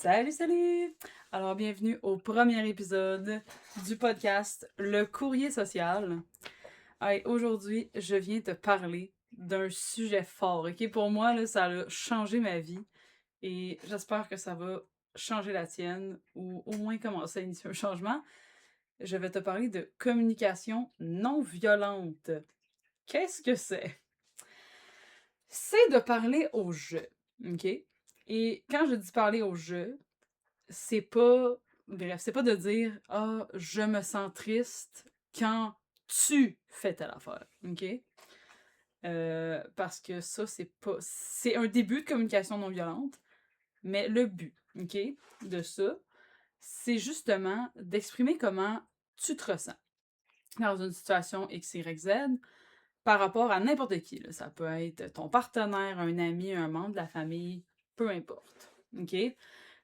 Salut, salut! Alors, bienvenue au premier épisode du podcast Le Courrier social. Hey, aujourd'hui, je viens te parler d'un sujet fort, ok? Pour moi, là, ça a changé ma vie et j'espère que ça va changer la tienne ou au moins commencer à initier un changement. Je vais te parler de communication non violente. Qu'est-ce que c'est? C'est de parler au jeu, ok? Et quand je dis parler au jeu, c'est pas bref, c'est pas de dire: «Ah, je me sens triste quand tu fais telle affaire», OK? Parce que ça, c'est un début de communication non violente, mais le but, OK, de ça, c'est justement d'exprimer comment tu te ressens dans une situation X, Y, Z par rapport à n'importe qui, là. Ça peut être ton partenaire, un ami, un membre de la famille, peu importe, OK?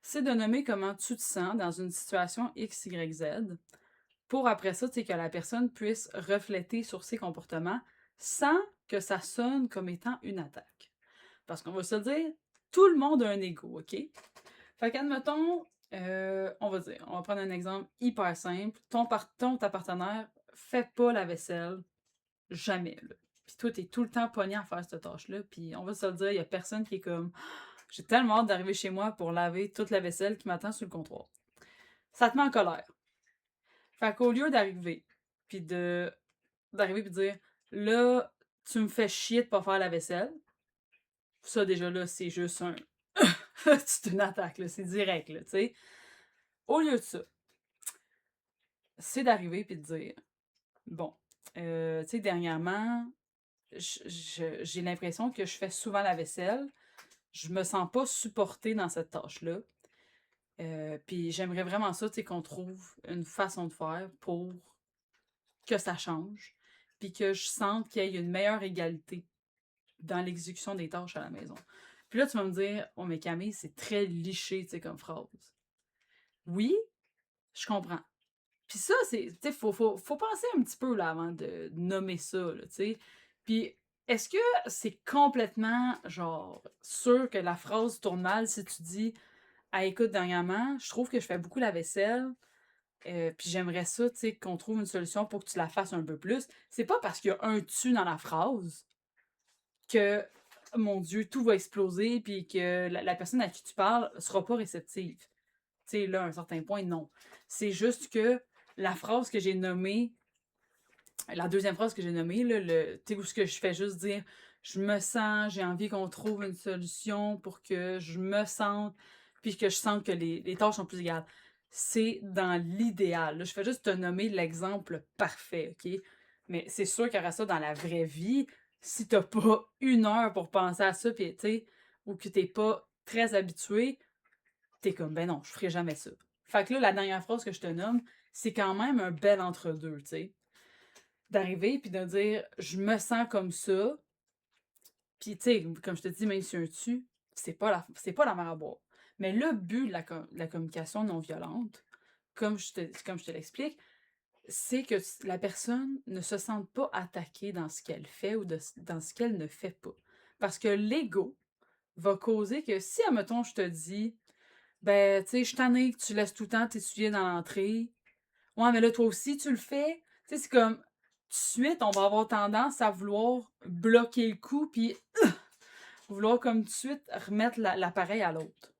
C'est de nommer comment tu te sens dans une situation X, Y, Z pour après ça, tu sais, que la personne puisse refléter sur ses comportements sans que ça sonne comme étant une attaque. Parce qu'on va se dire, tout le monde a un ego, OK? Fait qu'admettons, on va prendre un exemple hyper simple. Ta partenaire fait pas la vaisselle, jamais, là. Puis toi, t'es tout le temps pogné à faire cette tâche-là. Puis on va se le dire, il y a personne qui est comme j'ai tellement hâte d'arriver chez moi pour laver toute la vaisselle qui m'attend sur le comptoir. Ça te met en colère. Fait qu'au lieu d'arriver, puis d'arriver puis de dire là, tu me fais chier de pas faire la vaisselle, ça déjà là, c'est juste un. C'est une attaque, là, c'est direct, là, tu sais. Au lieu de ça, c'est d'arriver puis de dire bon, tu sais, dernièrement, j'ai l'impression que je fais souvent la vaisselle. Je me sens pas supportée dans cette tâche-là. Puis j'aimerais vraiment ça, tu sais, qu'on trouve une façon de faire pour que ça change, puis que je sente qu'il y ait une meilleure égalité dans l'exécution des tâches à la maison. Puis là, tu vas me dire, oh, mais Camille, c'est très liché, tu sais, comme phrase. Oui, je comprends. Puis ça, c'est, tu sais, faut penser un petit peu, là, avant de nommer ça, là, tu sais. Puis, est-ce que c'est complètement, genre, sûr que la phrase tourne mal si tu dis, ah, écoute, dernièrement, je trouve que je fais beaucoup la vaisselle, puis j'aimerais ça, tu sais, qu'on trouve une solution pour que tu la fasses un peu plus. C'est pas parce qu'il y a un tu dans la phrase que, mon Dieu, tout va exploser, puis que la personne à qui tu parles sera pas réceptive. Tu sais, là, à un certain point, non. C'est juste que la phrase que j'ai nommée, la deuxième phrase que j'ai nommée, là, tu sais, où ce que je fais juste dire, je me sens, j'ai envie qu'on trouve une solution pour que je me sente, puis que je sente que les tâches sont plus égales. C'est dans l'idéal. Là, je fais juste te nommer l'exemple parfait, OK? Mais c'est sûr qu'il y aura ça dans la vraie vie. Si t'as pas une heure pour penser à ça, puis tu sais, ou que t'es pas très habitué, t'es comme, ben non, je ferai jamais ça. Fait que là, la dernière phrase que je te nomme, c'est quand même un bel entre-deux, tu sais. D'arriver puis de dire je me sens comme ça. Puis tu sais, comme je te dis, même si un tu, c'est pas la mer à boire. Mais le but de la communication non violente, comme je te l'explique, c'est que la personne ne se sente pas attaquée dans ce qu'elle fait ou dans ce qu'elle ne fait pas. Parce que l'ego va causer que si, admettons, je te dis, ben, tu sais, je suis tannée que tu laisses tout le temps tes souliers dans l'entrée. Ouais, mais là, toi aussi, tu le fais. Tu sais, c'est comme, tout de suite, on va avoir tendance à vouloir bloquer le coup, puis vouloir comme tout de suite remettre l'appareil à l'autre.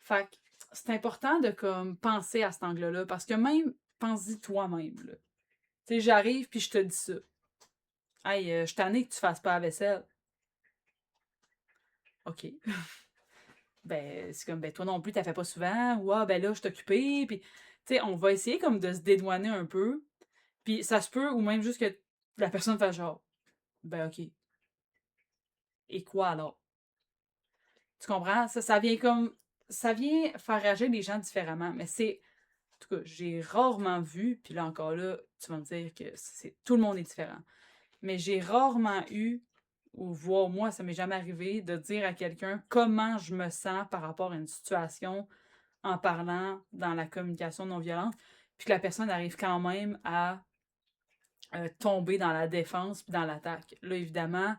Fait que c'est important de comme penser à cet angle-là, parce que même, pense-y toi-même, là. Tu sais, j'arrive, puis je te dis ça. Hey, je t'en ai que tu fasses pas la vaisselle. OK. Ben, c'est comme, ben, toi non plus, t'as fait pas souvent. Ou, ah, ben là, je suis occupée. Puis, tu sais, on va essayer comme de se dédouaner un peu. Puis, ça se peut, ou même juste que la personne fasse genre, ben, OK. Et quoi alors? Tu comprends? Ça vient comme. Ça vient faire réagir les gens différemment. Mais c'est. En tout cas, j'ai rarement vu, puis là encore là, tu vas me dire que tout le monde est différent. Mais j'ai rarement eu, ou voire moi, ça m'est jamais arrivé, de dire à quelqu'un comment je me sens par rapport à une situation en parlant dans la communication non violente, puis que la personne arrive quand même à tomber dans la défense puis dans l'attaque. Là, évidemment,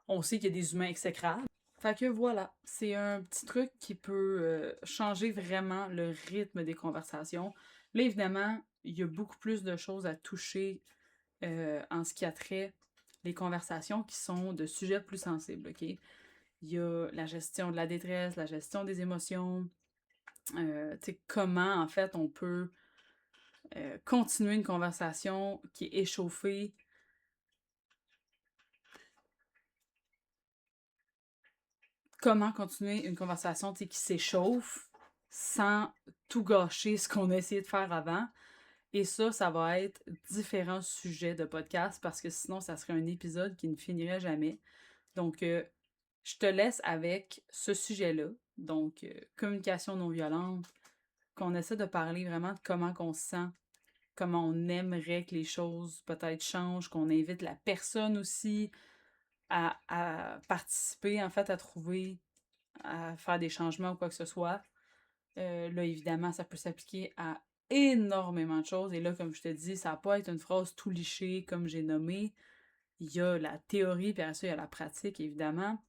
on sait qu'il y a des humains exécrables. Fait que voilà, c'est un petit truc qui peut changer vraiment le rythme des conversations. Là, évidemment, il y a beaucoup plus de choses à toucher en ce qui a trait les conversations qui sont de sujets plus sensibles, OK? Il y a la gestion de la détresse, la gestion des émotions, tu sais, comment, en fait, on peut continuer une conversation qui est échauffée. Comment continuer une conversation, tu sais, qui s'échauffe sans tout gâcher ce qu'on a essayé de faire avant. Et ça va être différents sujets de podcast parce que sinon, ça serait un épisode qui ne finirait jamais. Donc, je te laisse avec ce sujet-là. Donc, communication non violente, qu'on essaie de parler vraiment de comment on se sent, comment on aimerait que les choses peut-être changent, qu'on invite la personne aussi à participer, en fait, à trouver, à faire des changements ou quoi que ce soit. Là, évidemment, ça peut s'appliquer à énormément de choses. Et là, comme je te dis, ça va pas être une phrase tout lichée comme j'ai nommé. Il y a la théorie, puis après ça, il y a la pratique, évidemment.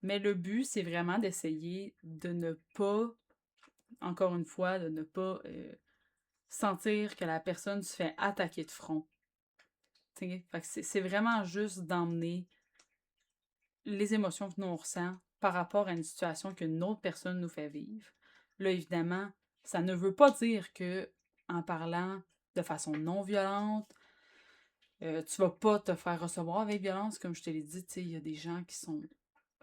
Mais le but, c'est vraiment d'essayer de ne pas, encore une fois, de ne pas sentir que la personne se fait attaquer de front. Fait que c'est vraiment juste d'emmener les émotions que nous on ressent par rapport à une situation qu'une autre personne nous fait vivre. Là, évidemment, ça ne veut pas dire que en parlant de façon non violente, tu vas pas te faire recevoir avec violence. Comme je te l'ai dit, il y a des gens qui sont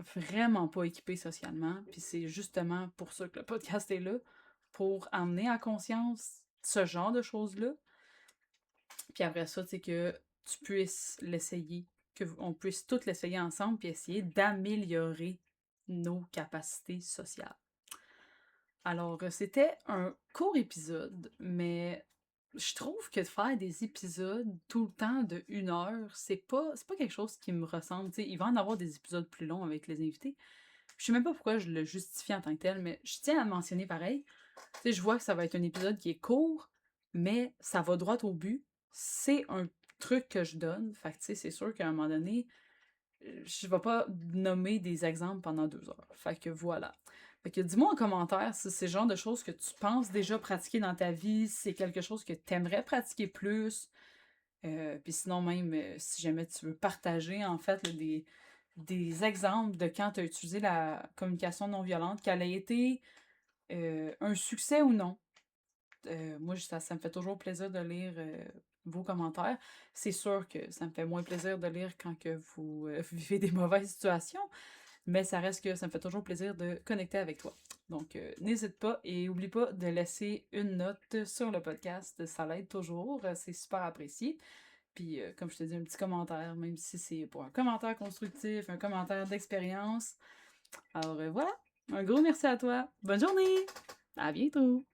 vraiment pas équipés socialement. Puis c'est justement pour ça que le podcast est là, pour amener à conscience ce genre de choses-là. Puis après ça, tu sais, que tu puisses l'essayer, qu'on puisse tous l'essayer ensemble, puis essayer d'améliorer nos capacités sociales. Alors, c'était un court épisode, mais je trouve que de faire des épisodes tout le temps de 1 heure, c'est pas quelque chose qui me ressemble. T'sais, il va en avoir des épisodes plus longs avec les invités. Je sais même pas pourquoi je le justifie en tant que tel, mais je tiens à mentionner pareil. T'sais, je vois que ça va être un épisode qui est court, mais ça va droit au but. C'est un truc que je donne. Fait que, tu sais, c'est sûr qu'à un moment donné, je vais pas nommer des exemples pendant 2 heures. Fait que voilà. Fait que dis-moi en commentaire si c'est le genre de choses que tu penses déjà pratiquer dans ta vie, si c'est quelque chose que tu aimerais pratiquer plus. Puis sinon même, si jamais tu veux partager en fait là, des exemples de quand tu as utilisé la communication non violente, qu'elle a été un succès ou non. Moi, ça me fait toujours plaisir de lire vos commentaires. C'est sûr que ça me fait moins plaisir de lire quand que vous vivez des mauvaises situations, mais ça reste que ça me fait toujours plaisir de connecter avec toi. Donc, n'hésite pas et oublie pas de laisser une note sur le podcast. Ça l'aide toujours. C'est super apprécié. Puis, comme je te dis, un petit commentaire, même si c'est pour un commentaire constructif, un commentaire d'expérience. Alors, voilà. Un gros merci à toi. Bonne journée! À bientôt!